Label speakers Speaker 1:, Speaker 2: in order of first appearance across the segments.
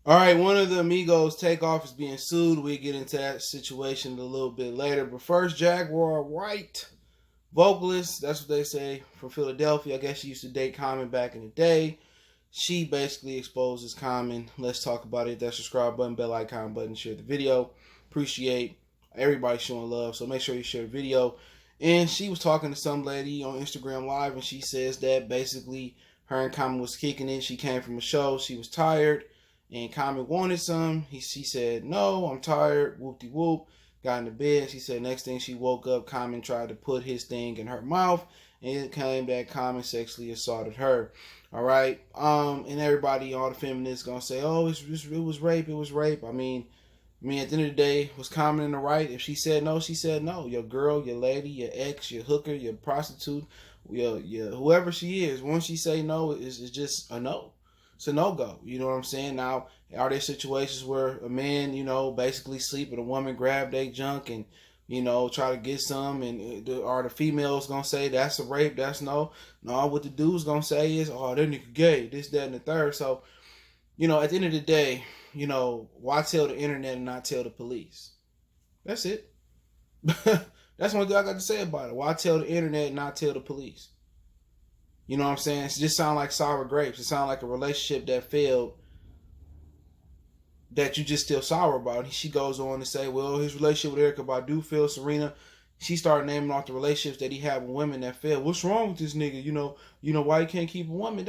Speaker 1: All right, one of the Migos, Takeoff, is being sued. We get into that situation a little bit later. But first, Jaguar, Wright, vocalist, that's what they say, from Philadelphia. I guess she used to date Common back in the day. She basically exposes Common. Let's talk about it. That subscribe button, bell icon button, share the video. Appreciate everybody showing love. So make sure you share the video. And she was talking to some lady on Instagram Live, and she says that basically her and Common was kicking it. She came from a show. She was tired. And Common wanted some. She said, no, I'm tired. Whoop-de-whoop. Got in the bed. She said next thing she woke up, Common tried to put his thing in her mouth. And it came that Common sexually assaulted her. All right. And everybody, all the feminists going to say, oh, it was rape. It was rape. I mean, at the end of the day, was Common in the right? If she said no, she said no. Your girl, your lady, your ex, your hooker, your prostitute, your whoever she is, once she say no, it's just a no. It's a no-go. You know what I'm saying? Now, are there situations where a man, basically sleep and a woman grab their junk and, try to get some, and are the females going to say that's a rape, that's no? No, what the dude's going to say is, oh, that nigga gay, this, that, and the third. So, at the end of the day, why tell the internet and not tell the police? That's it. That's one thing I got to say about it. Why tell the internet and not tell the police? You know what I'm saying? It just sounds like sour grapes. It sounds like a relationship that failed that you just still sour about. And she goes on to say, well, his relationship with Erykah Badu failed. Serena, she started naming off the relationships that he had with women that failed. What's wrong with this nigga? You know why he can't keep a woman?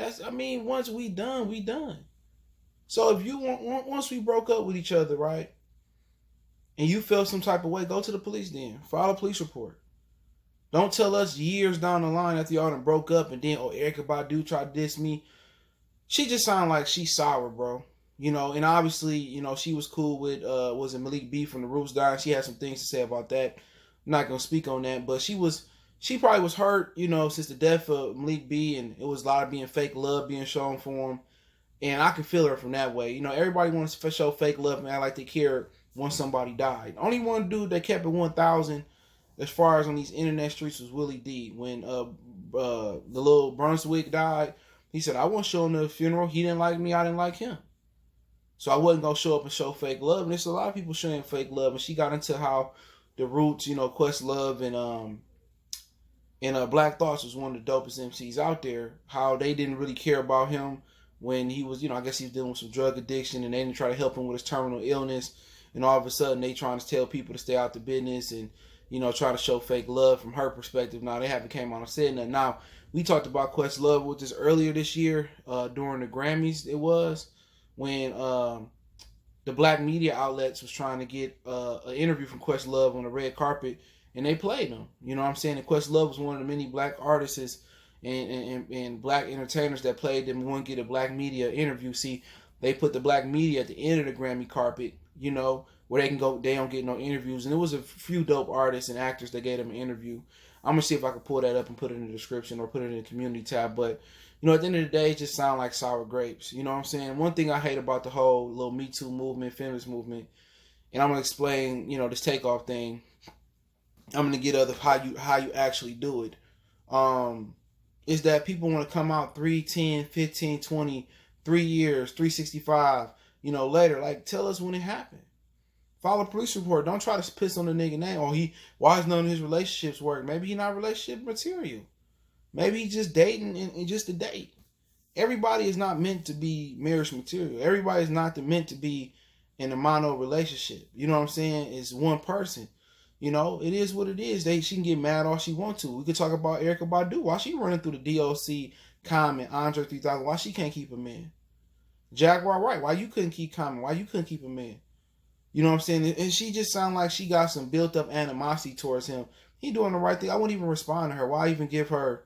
Speaker 1: Once we done, we done. So if you once we broke up with each other, right, and you felt some type of way, go to the police then. File a police report. Don't tell us years down the line after y'all done broke up and then, oh, Erykah Badu tried to diss me. She just sound like she's sour, bro. And obviously, she was cool with, was it Malik B from the Roots Dying? She had some things to say about that. I'm not going to speak on that, but she probably was hurt, since the death of Malik B, and it was a lot of being fake love being shown for him. And I can feel her from that way. Everybody wants to show fake love and act like they care when somebody died. Only one dude that kept it 1,000 as far as on these internet streets was Willie D. When the little Brunswick died, he said, I wasn't showing the funeral. He didn't like me. I didn't like him. So I wasn't going to show up and show fake love. And there's a lot of people showing fake love. And she got into how the Roots, Questlove and Black Thoughts was one of the dopest MCs out there. How they didn't really care about him when he was, I guess he was dealing with some drug addiction, and they didn't try to help him with his terminal illness. And all of a sudden they trying to tell people to stay out the business and, try to show fake love from her perspective. Now, they haven't came on and said that. Now, we talked about Questlove with this earlier this year during the Grammys. It was when the black media outlets was trying to get an interview from Questlove on the red carpet, and they played him. You know what I'm saying? And Questlove was one of the many black artists and black entertainers that played them and wouldn't get a black media interview. See, they put the black media at the end of the Grammy carpet, where they can go, they don't get no interviews. And there was a few dope artists and actors that gave them an interview. I'm going to see if I can pull that up and put it in the description or put it in the community tab. But, at the end of the day, it just sounds like sour grapes. You know what I'm saying? One thing I hate about the whole little Me Too movement, feminist movement, and I'm going to explain, this Takeoff thing. I'm going to get other how you actually do it. Is that people want to come out 3, 10, 15, 20, 3 years, 365, later. Like, tell us when it happened. File a police report. Don't try to piss on the nigga name. Or why is none of his relationships work? Maybe he not relationship material. Maybe he's just dating and just a date. Everybody is not meant to be marriage material. Everybody is not meant to be in a mono relationship. You know what I'm saying? It's one person. It is what it is. She can get mad all she want to. We could talk about Erykah Badu. Why she running through the DOC, Common, Andre 3000? Why she can't keep a man? Jaguar, Wright. Why you couldn't keep Common? Why you couldn't keep a man? You know what I'm saying? And she just sound like she got some built up animosity towards him. He doing the right thing. I wouldn't even respond to her. Why even give her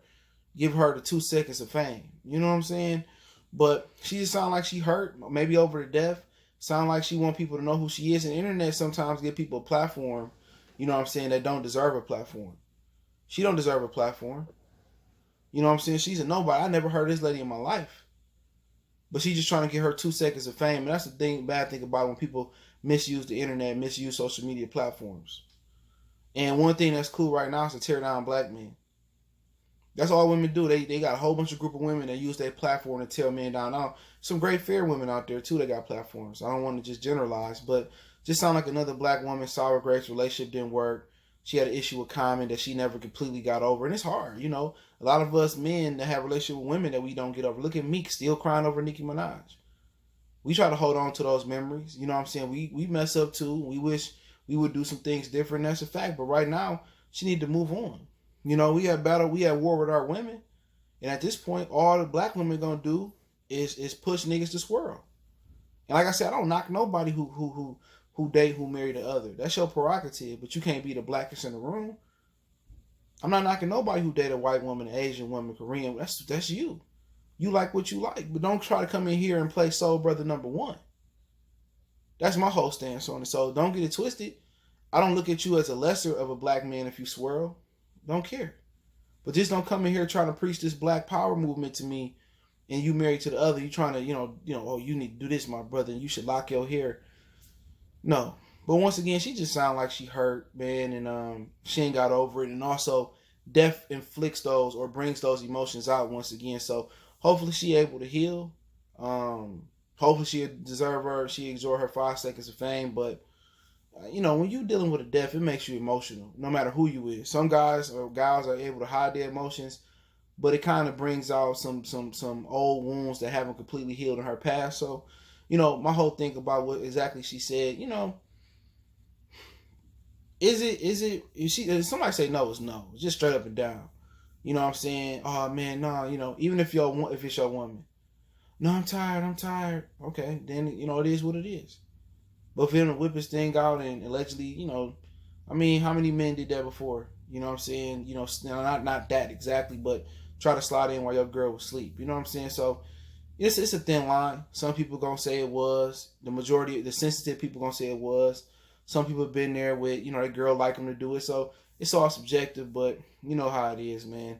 Speaker 1: the 2 seconds of fame? You know what I'm saying? But she just sound like she hurt, maybe over the death. Sound like she want people to know who she is. And the internet sometimes give people a platform, you know what I'm saying, that don't deserve a platform. She don't deserve a platform. You know what I'm saying? She's a nobody. I never heard of this lady in my life. But she's just trying to get her 2 seconds of fame. And that's the bad thing about when people misuse the internet, misuse social media platforms. And one thing that's cool right now is to tear down black men. That's all women do. They got a whole bunch of group of women that use their platform to tear men down. Now, some great fair women out there too that got platforms. I don't want to just generalize, but just sound like another black woman. Sour grapes relationship didn't work. She had an issue with Common that she never completely got over, and it's hard. You know, a lot of us men that have a relationship with women that we don't get over. Look at Meek still crying over Nicki Minaj. We try to hold on to those memories. You know what I'm saying? We mess up too. We wish we would do some things different. That's a fact. But right now, she need to move on. You know, we had battle. We had war with our women. And at this point, all the black women gonna do is push niggas to swirl. And like I said, I don't knock nobody who date who marry the other. That's your prerogative, but you can't be the blackest in the room. I'm not knocking nobody who date a white woman, an Asian woman, Korean. That's you. You like what you like, but don't try to come in here and play soul brother number one. That's my whole stance on it. So don't get it twisted. I don't look at you as a lesser of a black man if you swirl. Don't care. But just don't come in here trying to preach this black power movement to me, and you married to the other. You trying to, oh, you need to do this, my brother, and you should lock your hair. No. But once again, she just sound like she hurt, man, and she ain't got over it. And also, death inflicts those or brings those emotions out once again. So hopefully she able to heal. Hopefully she enjoy her 5 seconds of fame. But when you dealing with a death, it makes you emotional, no matter who you is. Some guys or gals are able to hide their emotions, but it kind of brings out some old wounds that haven't completely healed in her past. So, my whole thing about what exactly she said, if somebody say no, it's no. It's just straight up and down. You know what I'm saying? Oh man, no, even if it's your woman. No, I'm tired. Okay, then it is what it is. But for him to whip his thing out and allegedly, how many men did that before? You know what I'm saying? Not that exactly, but try to slide in while your girl was asleep. You know what I'm saying? So it's a thin line. Some people gonna say it was. The majority, the sensitive people gonna say it was. Some people have been there with, a girl like them to do it. So it's all subjective, but you know how it is, man.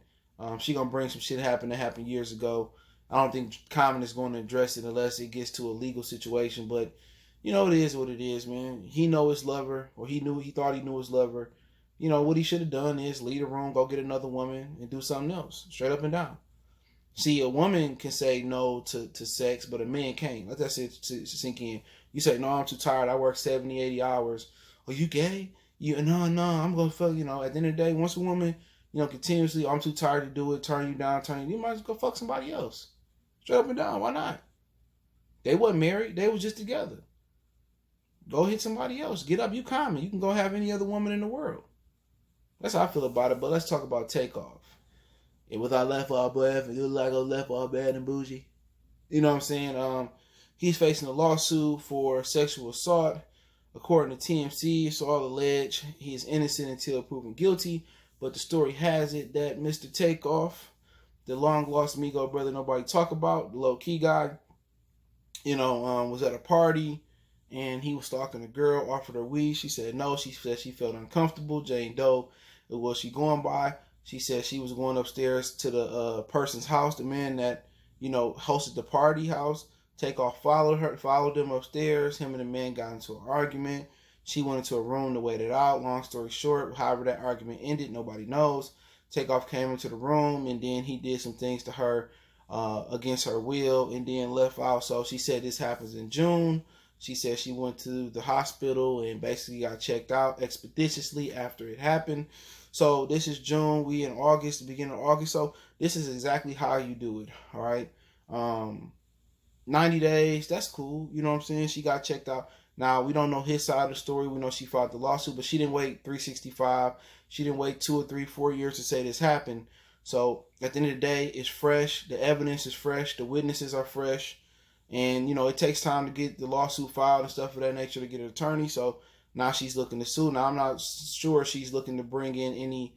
Speaker 1: She gonna bring some shit that happened years ago. I don't think Common is going to address it unless it gets to a legal situation, but it is what it is, man. He know his lover, or he thought he knew his lover. What he should have done is leave the room, go get another woman, and do something else, straight up and down. See, a woman can say no to sex, but a man can't. Let that sink in. You say, no, I'm too tired. I work 70, 80 hours. Oh, you gay? No, I'm going to fuck, at the end of the day, once a woman, continuously, I'm too tired to do it, turn you down, you might as well go fuck somebody else. Straight up and down. Why not? They wasn't married. They was just together. Go hit somebody else. Get up. You Common. You can go have any other woman in the world. That's how I feel about it. But let's talk about Takeoff. It was I left all bad. It was like I left all bad and bougie. You know what I'm saying? He's facing a lawsuit for sexual assault. According to TMC, it's all alleged. He is innocent until proven guilty. But the story has it that Mr. Takeoff, the long lost Migos brother nobody talk about, the low key guy, was at a party and he was stalking a girl, offered her weed. She said no. She said she felt uncomfortable. Jane Doe, was she going by? She said she was going upstairs to the person's house, the man that, hosted the party house. Takeoff followed them upstairs. Him and the man got into an argument. She went into a room to wait it out. Long story short, however that argument ended, nobody knows. Takeoff came into the room and then he did some things to her against her will and then left out. So she said this happens in June. She said she went to the hospital and basically got checked out expeditiously after it happened. So this is June. We in August, the beginning of August. So this is exactly how you do it. All right. 90 days. That's cool. You know what I'm saying? She got checked out. Now, we don't know his side of the story. We know she filed the lawsuit, but she didn't wait 365. She didn't wait 2 or 3, 4 years to say this happened. So at the end of the day, it's fresh. The evidence is fresh. The witnesses are fresh. And, it takes time to get the lawsuit filed and stuff of that nature to get an attorney. So now she's looking to sue. Now, I'm not sure she's looking to bring in any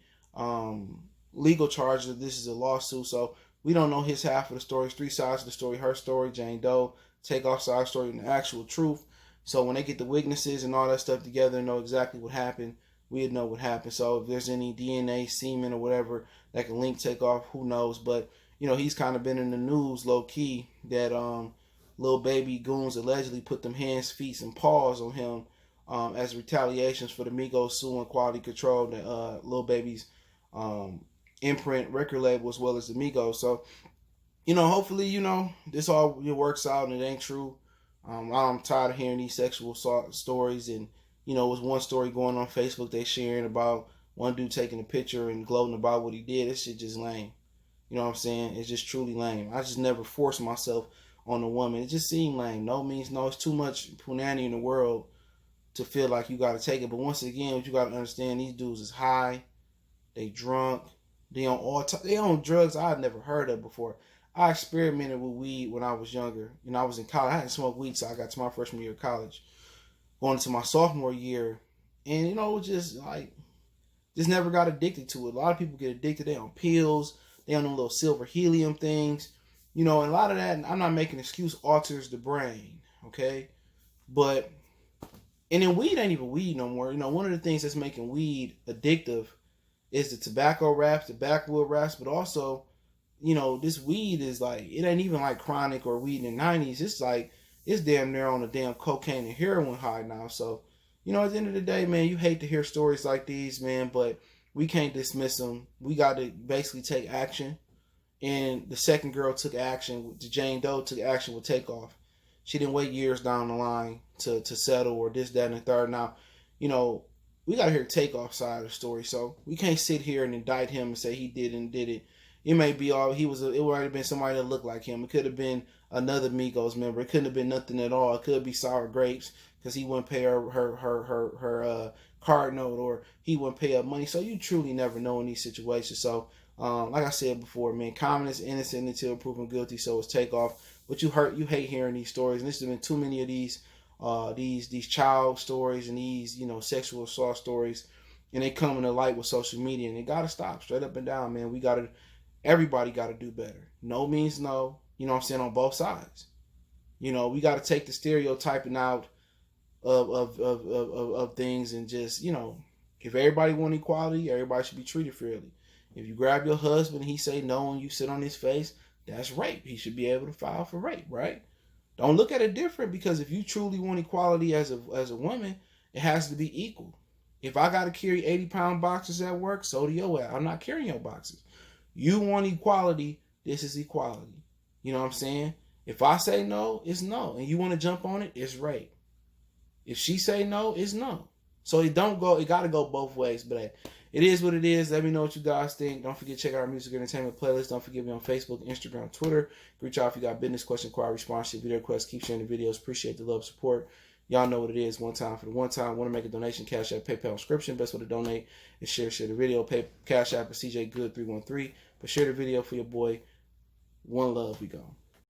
Speaker 1: legal charges if this is a lawsuit. So we don't know his half of the story. It's 3 sides of the story. Her story, Jane Doe, Takeoff side story, and the actual truth. So when they get the witnesses and all that stuff together and know exactly what happened, we'd know what happened. So if there's any DNA, semen, or whatever that can link Takeoff, who knows? But, he's kind of been in the news low-key that little baby goons allegedly put them hands, feet, and paws on him as retaliations for the Migos suing quality control, the little baby's imprint record label as well as the Migos. So, hopefully, this all works out and it ain't true. I'm tired of hearing these sexual stories, and it was one story going on Facebook they sharing about one dude taking a picture and gloating about what he did. This shit just lame. You know what I'm saying? It's just truly lame. I just never forced myself on a woman. It just seemed lame. No means no. It's too much punani in the world to feel like you got to take it. But once again, what you got to understand, these dudes is high, they drunk, they on drugs I had never heard of before. I experimented with weed when I was younger. I was in college. I hadn't smoked weed till I got to my freshman year of college. Going into my sophomore year, and it was just like, just never got addicted to it. A lot of people get addicted. They on pills. They on them little silver helium things. And a lot of that, I'm not making an excuse, alters the brain. Okay? But, and then weed ain't even weed no more. One of the things that's making weed addictive is the tobacco wraps, the backwood wraps, but also, this weed is like, it ain't even like chronic or weed in the 90s. It's like, it's damn near on a damn cocaine and heroin high now. So, at the end of the day, man, you hate to hear stories like these, man, but we can't dismiss them. We got to basically take action. And the second girl took action. Jane Doe took action with Takeoff. She didn't wait years down the line to settle or this, that, and the third. Now, we got to hear Takeoff side of the story. So we can't sit here and indict him and say he did and did it. It may be it would have been somebody that looked like him. It could have been another Migos member. It couldn't have been nothing at all. It could be Sour Grapes because he wouldn't pay her card note, or he wouldn't pay her money. So you truly never know in these situations. So like I said before, man, common is innocent until proven guilty. So it's Takeoff. But you hate hearing these stories, and there's been too many of these child stories and these sexual assault stories, and they come to light with social media, and it gotta stop straight up and down, man. Everybody gotta do better. No means no. You know what I'm saying, on both sides. We gotta take the stereotyping out of things, and just if everybody want equality, everybody should be treated fairly. If you grab your husband and he say no and you sit on his face, that's rape. He should be able to file for rape, right? Don't look at it different, because if you truly want equality as a woman, it has to be equal. If I got to carry 80-pound boxes at work, so do your ass. I'm not carrying your boxes. You want equality, this is equality. You know what I'm saying? If I say no, it's no. And you want to jump on it, it's rape. If she say no, it's no. So it got to go both ways. But hey, it is what it is. Let me know what you guys think. Don't forget to check out our music entertainment playlist. Don't forget me on Facebook, Instagram, Twitter. Reach out if you got business, question, inquiry, response to video requests. Keep sharing the videos. Appreciate the love, support. Y'all know what it is. One time for the one time. Want to make a donation? Cash App, PayPal, inscription. Best way to donate is share the video. Cash App is CJ Good 313. But share the video for your boy. One love. We go.